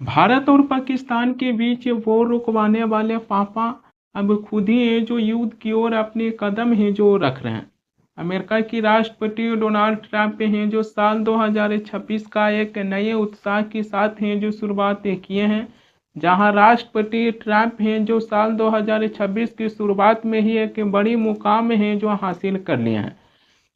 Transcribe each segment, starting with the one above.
भारत और पाकिस्तान के बीच वो रुकवाने वाले पापा अब खुद ही हैं जो युद्ध की ओर अपने कदम हैं जो रख रहे हैं। अमेरिका की राष्ट्रपति डोनाल्ड ट्रंप हैं जो साल 2026 का एक नए उत्साह के साथ हैं जो शुरुआत किए हैं। जहां राष्ट्रपति ट्रंप हैं जो साल 2026 की शुरुआत में ही एक बड़ी मुकाम हैं जो हासिल कर लिए हैं।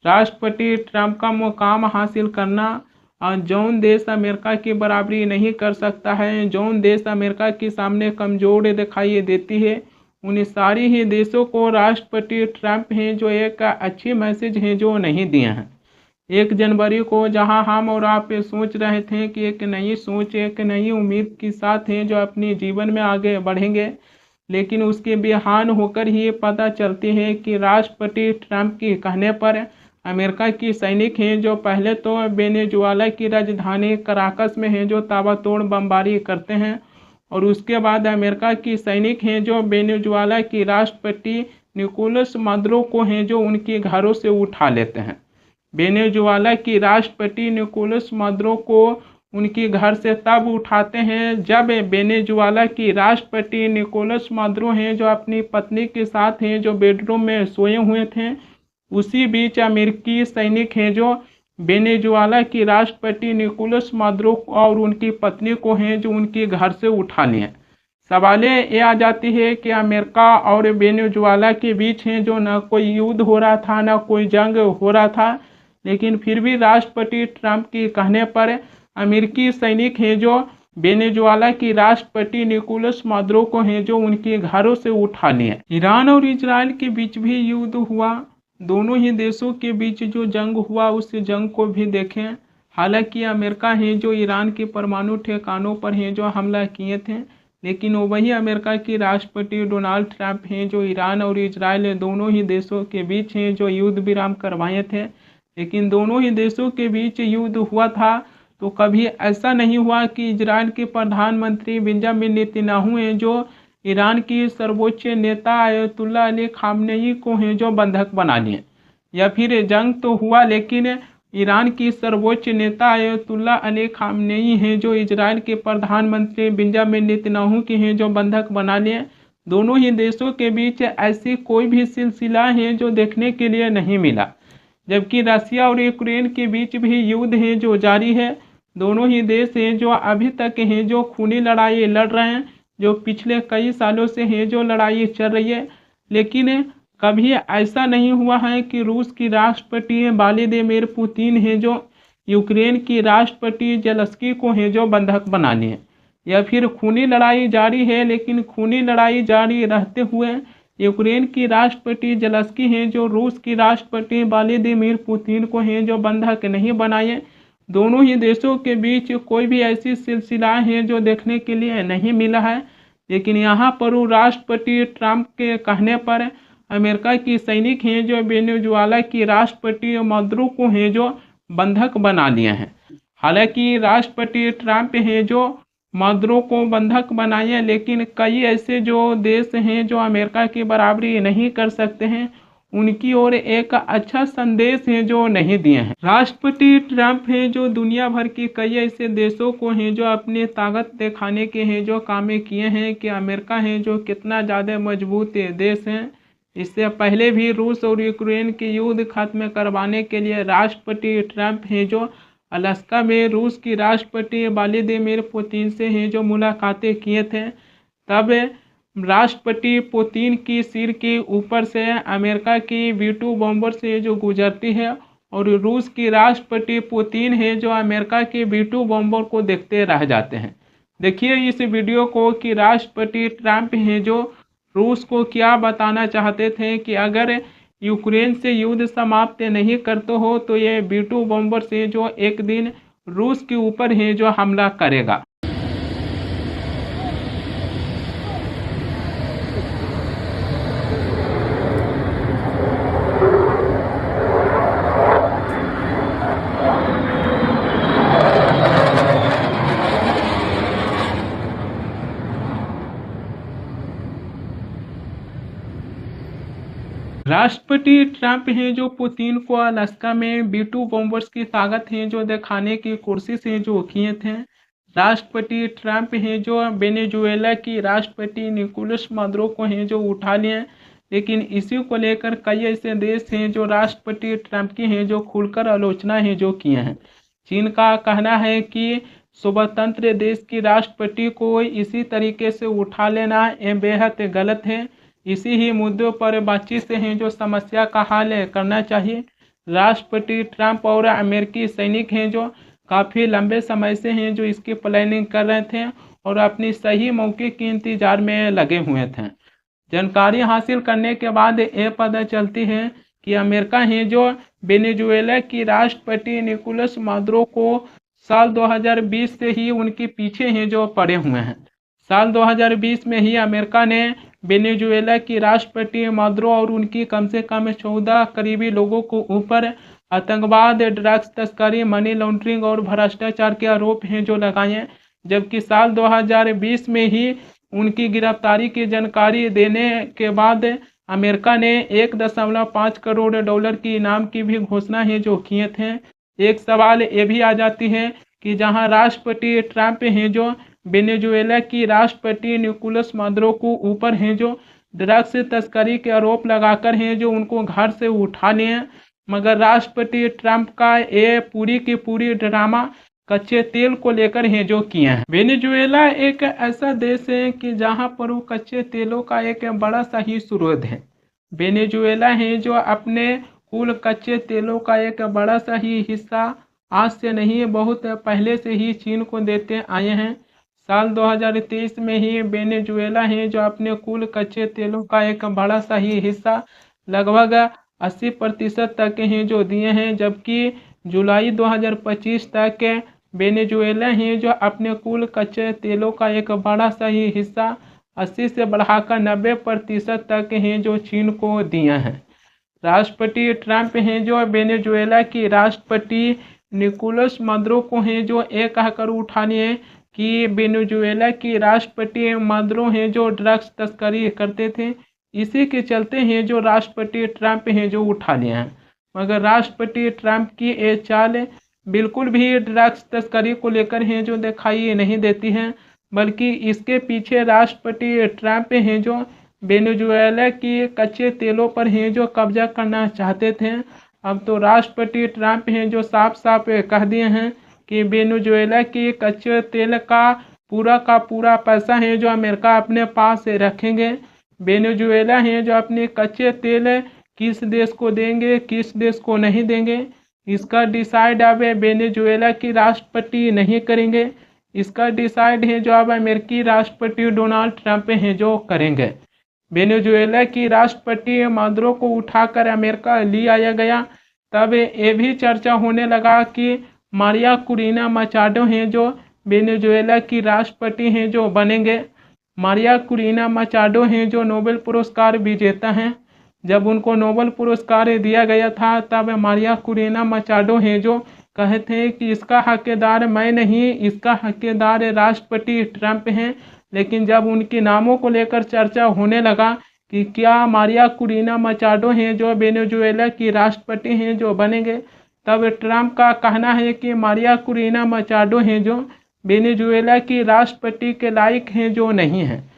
राष्ट्रपति ट्रंप का मुकाम हासिल करना जौन देश अमेरिका की बराबरी नहीं कर सकता है, जौन देश अमेरिका के सामने कमजोर दिखाई देती है, उन सारी ही देशों को राष्ट्रपति ट्रंप हैं जो एक अच्छी मैसेज है जो नहीं दिए हैं। 1 जनवरी को जहां हम और आप सोच रहे थे कि एक नई सोच, एक नई उम्मीद के साथ हैं जो अपने जीवन में आगे बढ़ेंगे, लेकिन उसके बेहान होकर ही पता चलती है कि राष्ट्रपति ट्रंप के कहने पर अमेरिका की सैनिक हैं जो पहले तो वेनेजुएला की राजधानी कराकस में हैं जो ताबड़तोड़ बमबारी करते हैं, और उसके बाद अमेरिका की सैनिक हैं जो वेनेजुएला की राष्ट्रपति निकोलस मादुरो को हैं जो उनके घरों से उठा लेते हैं। वेनेजुएला की राष्ट्रपति निकोलस मादुरो को उनके घर से तब उठाते हैं जब वेनेजुएला की राष्ट्रपति निकोलस मादुरो हैं जो अपनी पत्नी के साथ हैं जो बेडरूम में सोए हुए थे। उसी बीच अमेरिकी सैनिक हैं जो वेनेजुएला की राष्ट्रपति निकोलस मादुरो और उनकी पत्नी को हैं जो उनके घर से उठा लिए। सवाल ये आ जाती है कि अमेरिका और वेनेजुएला के बीच हैं जो न कोई युद्ध हो रहा था, न कोई जंग हो रहा था, लेकिन फिर भी राष्ट्रपति ट्रंप के कहने पर अमेरिकी सैनिक हैं जो वेनेजुएला की राष्ट्रपति निकोलस मादुरो को हैं जो उनके घरों से उठा लिए। ईरान और इजराइल के बीच भी युद्ध हुआ। दोनों ही देशों के बीच जो जंग हुआ उस जंग को भी देखें। हालांकि अमेरिका है जो ईरान के परमाणु ठिकानों पर हैं जो हमला किए थे, लेकिन वही अमेरिका की राष्ट्रपति डोनाल्ड ट्रंप हैं जो ईरान और इजराइल दोनों ही देशों के बीच हैं जो युद्ध विराम करवाए थे। लेकिन दोनों ही देशों के बीच युद्ध हुआ था तो कभी ऐसा नहीं हुआ कि इजराइल के प्रधानमंत्री बेंजामिन नेतन्याहू हैं जो ईरान की सर्वोच्च नेता आयतुल्लाह अली खामनेई को हैं जो बंधक बना लिए, या फिर जंग तो हुआ लेकिन ईरान की सर्वोच्च नेता आयतुल्लाह अली खामनेई हैं जो इजराइल के प्रधानमंत्री बेंजामिन नेतन्याहू के हैं जो बंधक बना लिए। दोनों ही देशों के बीच ऐसी कोई भी सिलसिला है जो देखने के लिए नहीं मिला। जबकि रसिया और यूक्रेन के बीच भी युद्ध है जो जारी है। दोनों ही देश हैं जो अभी तक हैं जो खूनी लड़ाई लड़ रहे हैं, जो पिछले कई सालों से है जो लड़ाई चल रही है। लेकिन कभी ऐसा नहीं हुआ है कि रूस की राष्ट्रपति व्लादिमीर पुतिन है जो यूक्रेन की राष्ट्रपति जेलेंस्की को है जो बंधक बना लिए, या फिर खूनी लड़ाई जारी है। लेकिन खूनी लड़ाई जारी रहते हुए यूक्रेन की राष्ट्रपति जेलेंस्की हैं जो रूस की राष्ट्रपति व्लादिमीर पुतिन को हैं जो बंधक नहीं बनाए। दोनों ही देशों के बीच कोई भी ऐसी सिलसिला है जो देखने के लिए नहीं मिला है। लेकिन यहाँ पर राष्ट्रपति ट्रंप के कहने पर अमेरिका की सैनिक हैं जो वेनेजुएला की राष्ट्रपति मादुरो को हैं जो बंधक बना लिए हैं। हालांकि राष्ट्रपति ट्रंप हैं जो मादुरो को बंधक बनाए, लेकिन कई ऐसे जो देश हैं जो अमेरिका की बराबरी नहीं कर सकते हैं, उनकी ओर एक अच्छा संदेश है जो नहीं दिए हैं। राष्ट्रपति ट्रंप हैं जो दुनिया भर के कई ऐसे देशों को हैं जो अपनी ताकत दिखाने के हैं जो काम किए हैं कि अमेरिका है जो कितना ज़्यादा मजबूत देश है। इससे पहले भी रूस और यूक्रेन के युद्ध खत्म करवाने के लिए राष्ट्रपति ट्रंप हैं जो अलास्का में रूस की राष्ट्रपति व्लादिमीर पुतिन से हैं जो मुलाकातें किए थे। तब राष्ट्रपति पुतिन की सिर के ऊपर से अमेरिका की V2 बॉम्बर से जो गुजरती है, और रूस की राष्ट्रपति पुतिन है जो अमेरिका के V2 बॉम्बर को देखते रह जाते हैं। देखिए इस वीडियो को कि राष्ट्रपति ट्रंप हैं जो रूस को क्या बताना चाहते थे कि अगर यूक्रेन से युद्ध समाप्त नहीं करते हो तो ये V2 बॉम्बर से जो एक दिन रूस के ऊपर है जो हमला करेगा। राष्ट्रपति ट्रंप हैं जो पुतिन को अलास्का में V2 बॉम्बर्स की ताकत है जो दिखाने की कोशिश है जो किए थे। राष्ट्रपति ट्रंप हैं जो वेनेजुएला की राष्ट्रपति निकोलस मादुरो को हैं जो उठा लिए हैं। लेकिन इसी को लेकर कई ऐसे देश हैं जो राष्ट्रपति ट्रंप की हैं जो खुलकर आलोचना है जो किए हैं। चीन का कहना है कि स्वतंत्र देश की राष्ट्रपति को इसी तरीके से उठा लेना ये बेहद गलत है। इसी ही मुद्दों पर बातचीत से हैं जो समस्या का हल करना चाहिए। राष्ट्रपति ट्रंप और अमेरिकी सैनिक हैं जो काफ़ी लंबे समय से हैं जो इसकी प्लानिंग कर रहे थे और अपनी सही मौके के इंतजार में लगे हुए थे। जानकारी हासिल करने के बाद ये पता चलती है कि अमेरिका है जो वेनेजुएला की राष्ट्रपति निकोलस मादुरो को साल 2020 से ही उनके पीछे हैं जो पड़े हुए हैं। साल 2020 में ही अमेरिका ने वेनेजुएला की राष्ट्रपति मादुरो और उनकी कम से कम 14 करीबी लोगों को ऊपर आतंकवाद, ड्रग्स तस्करी, मनी लॉन्ड्रिंग और भ्रष्टाचार के आरोप हैं जो लगाए हैं। जबकि साल 2020 में ही उनकी गिरफ्तारी की जानकारी देने के बाद अमेरिका ने 1.5 करोड़ डॉलर की इनाम की भी घोषणा है जो किए थे। एक सवाल ये भी आ जाती है कि जहां राष्ट्रपति ट्रंप हैं जो वेनेजुएला की राष्ट्रपति निकोलस मादुरो को ऊपर हैं जो ड्रग्स तस्करी के आरोप लगाकर हैं जो उनको घर से उठा लिए, मगर राष्ट्रपति ट्रंप का ये पूरी की पूरी ड्रामा कच्चे तेल को लेकर हैं जो किए हैं। वेनेजुएला एक ऐसा देश है कि जहां पर वो कच्चे तेलों का एक बड़ा सा ही स्रोत है। वेनेजुएला है जो अपने कुल कच्चे तेलों का एक बड़ा सा ही हिस्सा आज से नहीं बहुत पहले से ही चीन को देते आए हैं। साल 2023 में ही वेनेजुएला है जो अपने कुल कच्चे तेलों का एक बड़ा सा ही हिस्सा लगभग 80% तक हैं जो दिए हैं। जबकि जुलाई 2025 तक वेनेजुएला है जो अपने कुल कच्चे तेलों का एक बड़ा सा ही हिस्सा 80 से बढ़ाकर 90% तक हैं जो चीन को दिए हैं। राष्ट्रपति ट्रंप हैं जो वेनेजुएला की राष्ट्रपति निकोलस मादुरो को हैं जो ये कहकर उठा लिए कि वेनेजुएला की राष्ट्रपति मादुरो हैं जो ड्रग्स तस्करी करते थे, इसी के चलते हैं जो राष्ट्रपति ट्रंप हैं जो उठा लिए हैं। मगर राष्ट्रपति ट्रंप की ये चाल बिल्कुल भी ड्रग्स तस्करी को लेकर हैं जो दिखाई नहीं देती हैं, बल्कि इसके पीछे राष्ट्रपति ट्रंप हैं जो वेनेजुएला की कच्चे तेलों पर हैं जो कब्जा करना चाहते थे। अब तो राष्ट्रपति ट्रंप हैं जो साफ साफ कह दिए हैं कि वेनेजुएला की कच्चे तेल का पूरा पैसा है जो अमेरिका अपने पास रखेंगे। वेनेजुएला है जो अपने कच्चे तेल किस देश को देंगे किस देश को नहीं देंगे, इसका डिसाइड अब वेनेजुएला की राष्ट्रपति नहीं करेंगे। इसका डिसाइड है जो अब अमेरिकी राष्ट्रपति डोनाल्ड ट्रंप हैं जो करेंगे। वेनेजुएला की राष्ट्रपति मादुरो को उठाकर अमेरिका ले आया गया, तब ये भी चर्चा होने लगा कि मारिया कुरीना मचाडो हैं जो वेनेजुएला की राष्ट्रपति हैं जो बनेंगे। मारिया कुरीना मचाडो हैं जो नोबेल पुरस्कार विजेता हैं। जब उनको नोबेल पुरस्कार दिया गया था तब मारिया कुरीना मचाडो हैं जो कहते हैं कि इसका हकदार मैं नहीं, इसका हकदार राष्ट्रपति ट्रंप हैं। लेकिन जब उनके नामों को लेकर चर्चा होने लगा कि क्या मारिया कुरीना मचाडो हैं जो वेनेजुएला की राष्ट्रपति हैं जो बनेंगे, तब ट्रंप का कहना है कि मारिया कुरीना मचाडो हैं जो वेनेजुएला की राष्ट्रपति के लायक हैं जो नहीं हैं।